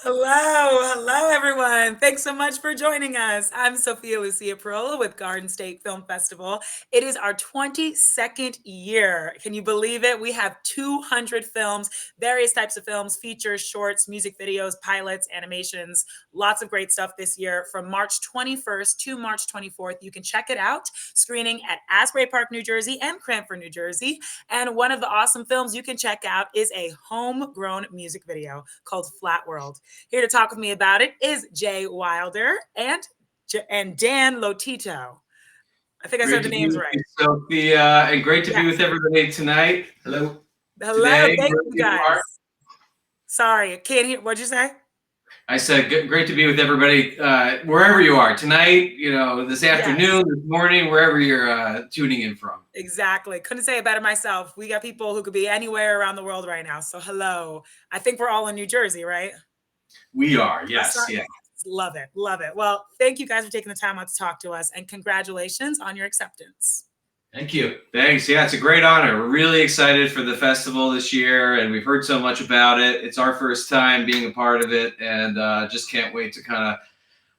Hello, everyone. Thanks so much for joining us. I'm Sophia Lucia Perola with Garden State Film Festival. It is our 22nd year. Can you believe it? We have 200 films, various types of films, features, shorts, music videos, pilots, animations, lots of great stuff this year from March 21st to March 24th. You can check it out, screening at Asbury Park, New Jersey and Cranford, New Jersey. And one of the awesome films you can check out is a homegrown music video called Flatworld. Here to talk with me about it is Jay Wilder and Dan Lotito. I think I said the names right. Sophia, and great to be with everybody tonight. Hello. Hello, Today, thank you guys. Sorry, can't hear. What'd you say? I said great to be with everybody wherever you are tonight. You know, this afternoon, this morning, wherever you're tuning in from. Exactly. Couldn't say it better myself. We got people who could be anywhere around the world right now. So hello. I think we're all in New Jersey, right? We are. Yes. Yeah. Love it. Love it. Well, thank you guys for taking the time out to talk to us, and congratulations on your acceptance. Thank you. Thanks. Yeah, it's a great honor. We're really excited for the festival this year, and we've heard so much about it. It's our first time being a part of it, and just can't wait to kind of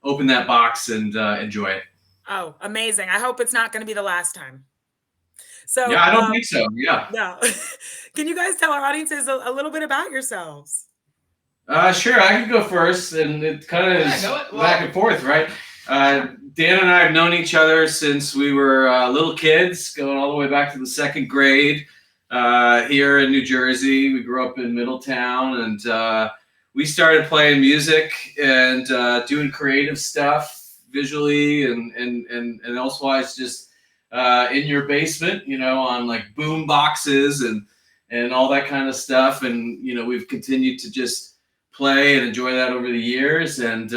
open that box and enjoy it. Oh, amazing. I hope it's not going to be the last time. So yeah, I don't think so. Yeah. No. Can you guys tell our audiences a little bit about yourselves? Sure, I can go first, and it kind of is back and forth, right? Dan and I have known each other since we were little kids, going all the way back to the second grade here in New Jersey. We grew up in Middletown, and we started playing music and doing creative stuff visually and elsewise, just in your basement, you know, on like boom boxes and all that kind of stuff. And you know, we've continued to just play and enjoy that over the years, and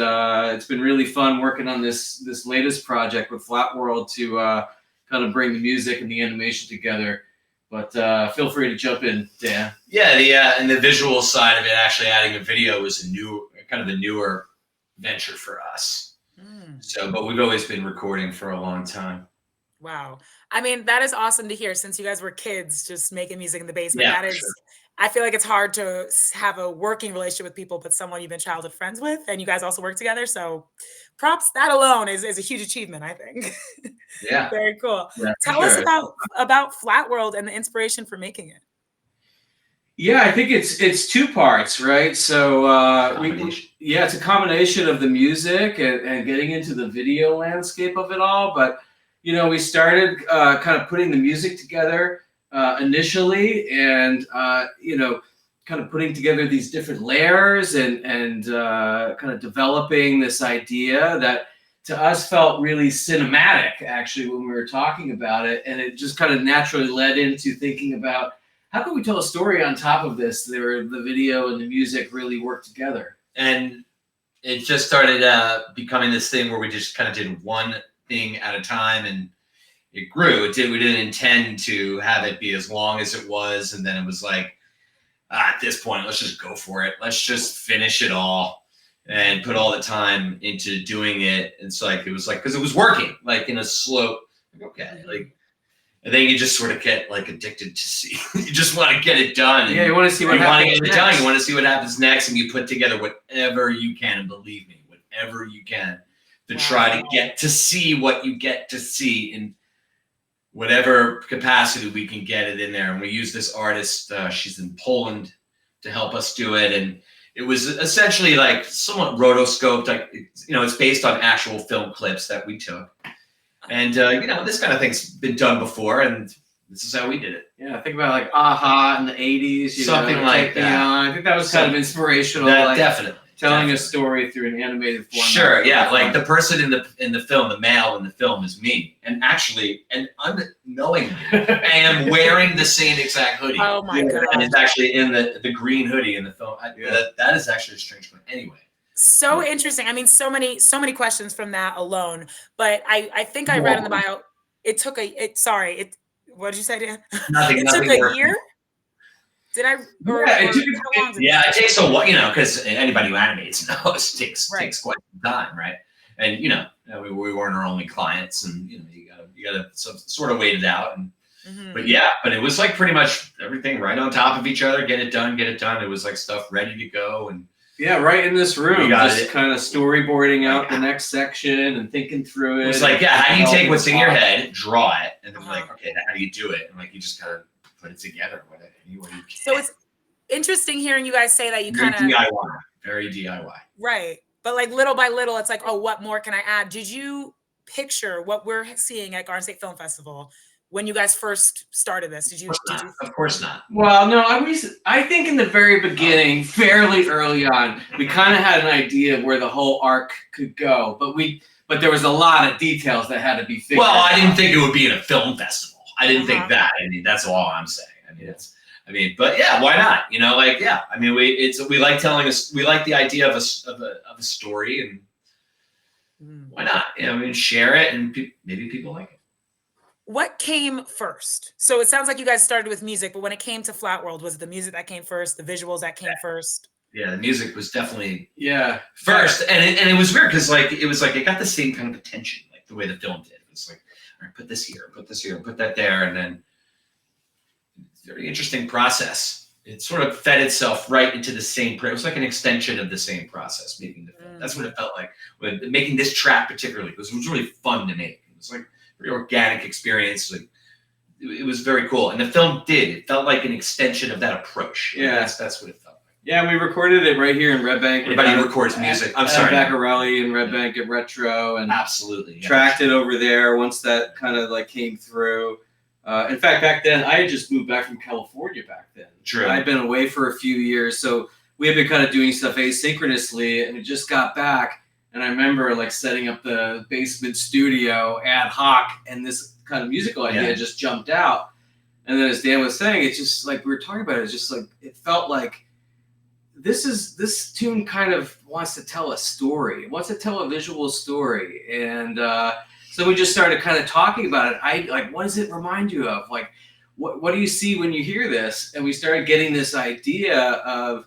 it's been really fun working on this latest project with Flatworld to kind of bring the music and the animation together. But feel free to jump in, Dan. Yeah, and the visual side of it, actually adding a video was a newer venture for us. So, but we've always been recording for a long time. Wow. I mean, that is awesome to hear, since you guys were kids just making music in the basement. Yeah, that is, sure. I feel like it's hard to have a working relationship with people, but someone you've been childhood friends with, and you guys also work together. So props, that alone is a huge achievement, I think. Yeah. Very cool. Yeah, Tell us about Flatworld and the inspiration for making it. Yeah, I think it's two parts, right? So it's a combination of the music and getting into the video landscape of it all. But you know, we started kind of putting the music together initially, and you know, kind of putting together these different layers and kind of developing this idea that to us felt really cinematic, actually, when we were talking about it. And it just kind of naturally led into thinking about, how can we tell a story on top of this where the video and the music really work together? And it just started becoming this thing where we just kind of did one thing at a time, and it grew. We didn't intend to have it be as long as it was, and then it was like, at this point, let's just go for it. Let's just finish it all and put all the time into doing it. It's like, it was like, because it was working, like in a slow, and then you just sort of get like addicted to see. You just want to get it done. Yeah, you want to see what happens next. You want to see what happens next, and you put together whatever you can, and believe me, whatever you can to try to get to see what you get to see in whatever capacity we can get it in there. And we use this artist, she's in Poland, to help us do it. And it was essentially like somewhat rotoscoped, like, you know, it's based on actual film clips that we took. And, you know, this kind of thing's been done before, and this is how we did it. Yeah, think about like Aha in the 80s. Something like that. I think that was kind of inspirational. Like, definitely. Telling a story through an animated format. Sure, yeah. Like the person in the film, the male in the film is me. And actually, and unknowingly, I am wearing the same exact hoodie. Oh my God. And it's actually in the green hoodie in the film. That is actually a strange one. Anyway. So interesting. I mean, so many questions from that alone. But I think I read in the bio, it took what did you say, Dan? Nothing. It took a year? Did I? It takes a while, you know, because anybody who animates knows it takes quite some time, right? And you know, we weren't our only clients, and you know, you gotta sort of wait it out. And but it was like pretty much everything right on top of each other. Get it done. It was like stuff ready to go, and Yeah, right in this room, just it. kind of storyboarding out the next section and thinking through it. It's like, yeah, how do you take what's in your head, draw it, and then be like, okay, now how do you do it? And like, you just kind of put it together. What you can. So it's interesting hearing you guys say that you kind of DIY, very DIY. Right. But like little by little, it's like, oh, what more can I add? Did you picture what we're seeing at Garden State Film Festival when you guys first started this? Did you? Of course not. Well, no, I think in the very beginning, fairly early on, we kind of had an idea of where the whole arc could go, but there was a lot of details that had to be figured out. Well, I didn't think it would be in a film festival. I didn't think that. I mean, that's all I'm saying. But yeah, why not? You know, like, yeah. I mean, we like telling us. We like the idea of a story, and why not? You know, I mean, share it, and maybe people like it. What came first? So it sounds like you guys started with music, but when it came to Flatworld, was it the music that came first, the visuals that came first? Yeah, the music was definitely first, and it was weird because it got the same kind of attention, like the way the film did. It was like, all right, put this here, put that there, and then. Very interesting process. It sort of fed itself right into the same. It was like an extension of the same process making the film. That's what it felt like when making this track particularly. It was really fun to make. It was like a very organic experience. Like it was very cool, and the film did. It felt like an extension of that approach. Yeah, that's what it felt like. Yeah, we recorded it right here in Red Bank. Everybody records music. I'm sorry, Baccarelli in Red Bank at Retro, and absolutely tracked it over there. Once that kind of like came through. In fact, back then, I had just moved back from California back then. True. I'd been away for a few years, so we had been kind of doing stuff asynchronously, and we just got back. And I remember like setting up the basement studio ad hoc, and this kind of musical idea just jumped out. And then as Dan was saying, it's just like we were talking about it, it's just like it felt like this tune kind of wants to tell a story. It wants to tell a visual story. And so we just started kind of talking about it. What does it remind you of? Like, what do you see when you hear this? And we started getting this idea of,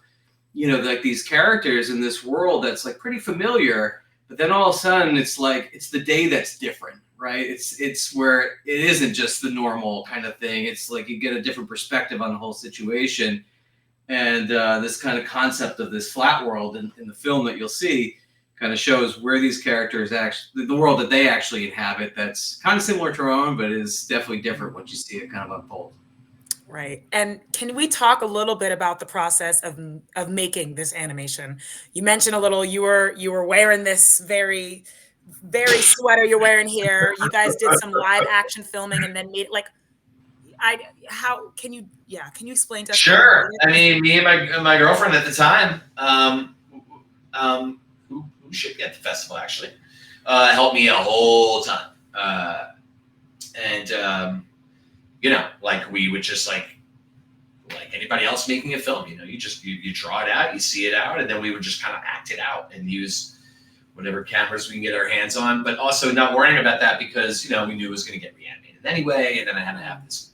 you know, like these characters in this world that's like pretty familiar, but then all of a sudden it's like, it's the day that's different, right? It's where it isn't just the normal kind of thing. It's like you get a different perspective on the whole situation. And this kind of concept of this flat world in the film that you'll see kind of shows where these characters actually, the world that they actually inhabit, that's kind of similar to our own, but is definitely different once you see it kind of unfold. Right. And can we talk a little bit about the process of making this animation? You mentioned a little, you were wearing this very, very sweater you're wearing here. You guys did some live action filming and then made like, can you explain to us? Sure. I mean, me and my girlfriend at the time, who should be at the festival actually, helped me a whole ton. You know, like we would just like anybody else making a film, you know, you draw it out, you see it out, and then we would just kind of act it out and use whatever cameras we can get our hands on, but also not worrying about that because, you know, we knew it was going to get reanimated anyway. And then I had to have this,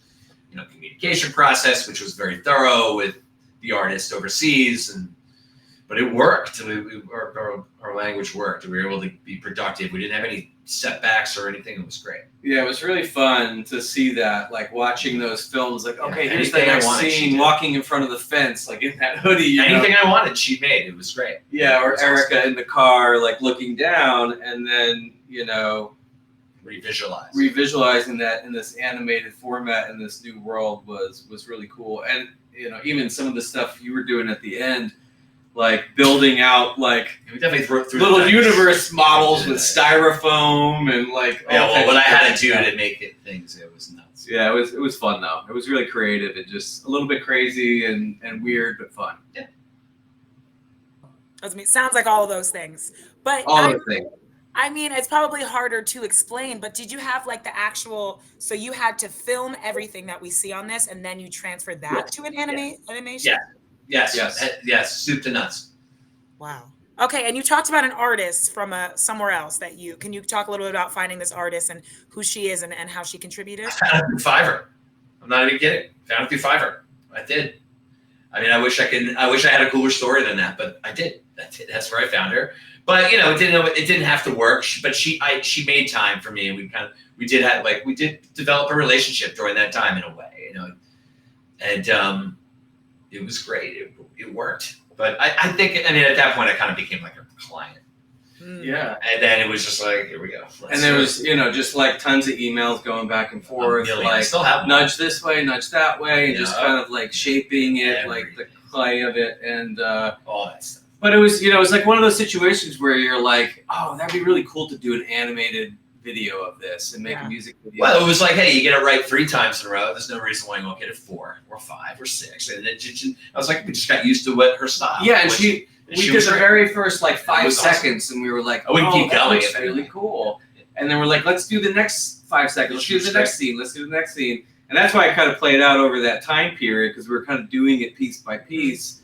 you know, communication process, which was very thorough with the artist overseas, but it worked. Our language worked. We were able to be productive. We didn't have any setbacks or anything. It was great. Yeah, it was really fun to see that, like watching those films, like, okay, here's the anything I next wanted, scene, walking in front of the fence, like in that hoodie. You Anything know? I wanted, she made. It was great. Yeah, or Erica in the car, like looking down, and then, you know, revisualizing that in this animated format in this new world was really cool. And, you know, even some of the stuff you were doing at the end, like building out like we definitely through little universe models with styrofoam and like what I had to do to make it things, it was nuts. Yeah, it was fun though. It was really creative and just a little bit crazy and weird but fun. Yeah. Sounds like all of those things. But all of the things. I mean, it's probably harder to explain, but did you have like the actual, so you had to film everything that we see on this and then you transfer that to an animation? Yes, soup to nuts. Wow. Okay, and you talked about an artist from somewhere else can you talk a little bit about finding this artist and who she is and how she contributed? I found it through Fiverr. I'm not even kidding. Found it through Fiverr. I did. I mean, I wish I had a cooler story than that, but I did. That's where I found her. But you know, it didn't have to work. But she made time for me, and we did develop a relationship during that time in a way, you know, and it was great. It worked. But I think, I mean, at that point, I kind of became like a client. Yeah. And then it was just like, here we go. And there was, just like tons of emails going back and forth, like still have nudge this way, nudge that way, and just Yeah. kind of like shaping it, like the clay of it, and all that stuff. but it was, it was like one of those situations where you're like, oh, that'd be really cool to do an animated video of this and make a music video. Well, it was like, hey, you get it right 3 times in a row. There's no reason why you won't get it 4 or 5 or 6. And I was like, we just got used to her style. Yeah, and we did the very first like 5 seconds, and we were like, I wouldn't keep going. It's really cool. And then we're like, let's do the next 5 seconds. Let's do the next scene. Let's do the next scene. And that's why I kind of played out over that time period, because we were kind of doing it piece by piece.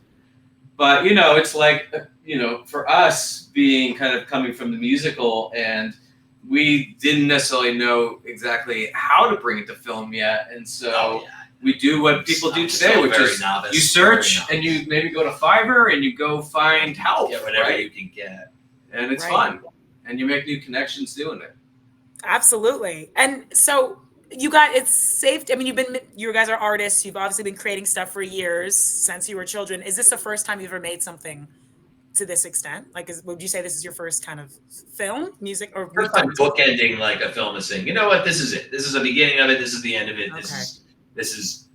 But it's like, for us being kind of coming from the musical, and we didn't necessarily know exactly how to bring it to film yet, and so we do what people do today, which is you search and you maybe go to Fiverr and you go find help, get whatever you can get, and it's fun, and you make new connections doing it. Absolutely. And so you guys, it's safe. I mean, you guys are artists. You've obviously been creating stuff for years since you were children. Is this the first time you've ever made something to this extent? Like, would you say this is your first kind of film, music, or first time bookending like a film is saying, you know what, this is it. This is the beginning of it. This is the end of it. This is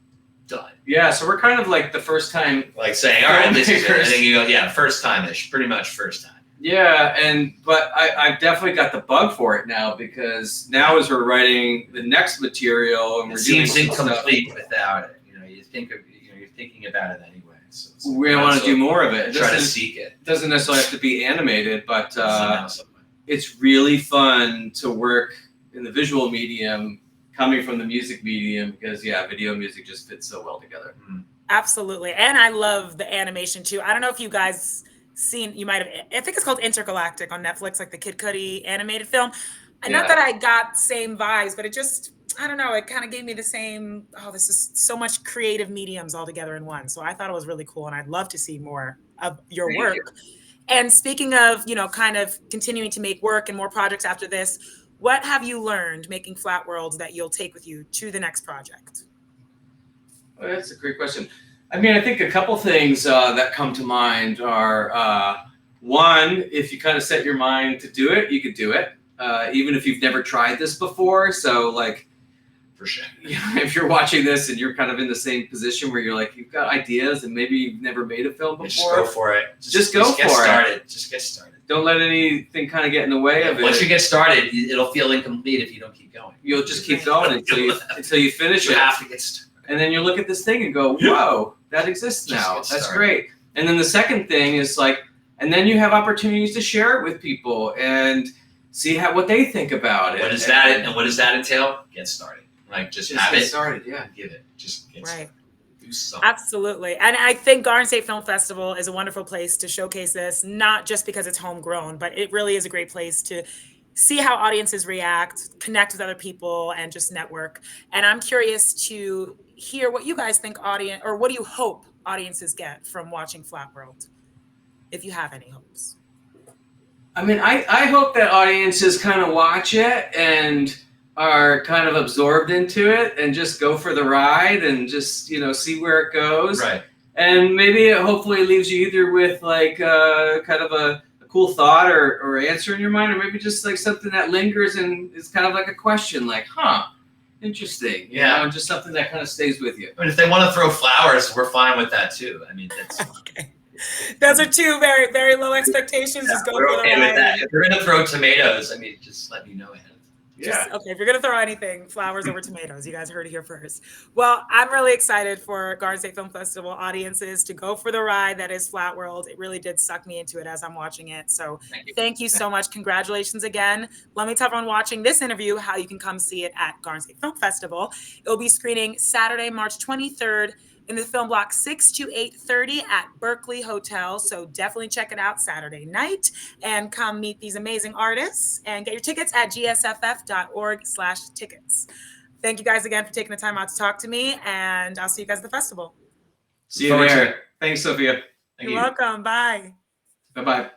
done. Yeah, so we're kind of like the first time, like saying, all right, this is it. And then you go, first time-ish, pretty much first time. Yeah, but I've definitely got the bug for it now, because now as we're writing the next material and we're doing seems incomplete without it. You're thinking about it anyway. So we want to do more of it. Try to seek it. It doesn't necessarily have to be animated, but it's really fun to work in the visual medium coming from the music medium, because video music just fits so well together. Absolutely. And I love the animation too. I don't know if you guys you might have, I think it's called Intergalactic on Netflix, like the Kid Cudi animated film. And not that I got same vibes, but it just, I don't know, it kind of gave me the same, this is so much creative mediums all together in one. So I thought it was really cool, and I'd love to see more of your work. And speaking of, kind of continuing to make work and more projects after this, what have you learned making Flatworld that you'll take with you to the next project? Well, that's a great question. I mean, I think a couple things that come to mind are, one, if you kind of set your mind to do it, you could do it, even if you've never tried this before. So, like, for sure, if you're watching this and you're kind of in the same position where you're like, you've got ideas and maybe you've never made a film before, just go for it. Just go for it. Just get started. Don't let anything kind of get in the way of it. Once you get started, it'll feel incomplete if you don't keep going. You'll just keep going until you finish it. You have to get started. And then you look at this thing and go, whoa, that exists now. That's great. And then the second thing is and then you have opportunities to share it with people and see what they think about it. What does that entail? Get started. Like, just have get it. started, yeah. Give it. Just get started. Do something. Absolutely. And I think Garden State Film Festival is a wonderful place to showcase this, not just because it's homegrown, but it really is a great place to see how audiences react, connect with other people, and just network. And I'm curious to hear what you guys think or what do you hope audiences get from watching Flatworld, if you have any hopes? I mean, I hope that audiences kind of watch it and are kind of absorbed into it and just go for the ride and just, see where it goes. Right. And maybe it hopefully leaves you either with kind of a cool thought or answer in your mind, or maybe just like something that lingers and is kind of like a question, like, interesting. You know, just something that kind of stays with you. I mean, if they want to throw flowers, we're fine with that too. I mean, that's okay. Those are two very, very low expectations. Just go for the okay ride. with that. If you're gonna throw tomatoes, I mean, just let me know ahead. Okay, if you're going to throw anything, flowers over tomatoes. You guys heard it here first. Well, I'm really excited for Garden State Film Festival audiences to go for the ride that is Flatworld. It really did suck me into it as I'm watching it. So thank you so much. Congratulations again. Let me tell everyone watching this interview how you can come see it at Garden State Film Festival. It will be screening Saturday, March 23rd in the film block 6 to 8:30 at Berkeley Hotel. So definitely check it out Saturday night and come meet these amazing artists and get your tickets at gsff.org/tickets. Thank you guys again for taking the time out to talk to me, and I'll see you guys at the festival. See you there. Thanks, Sophia. You're welcome. Bye. Bye-bye.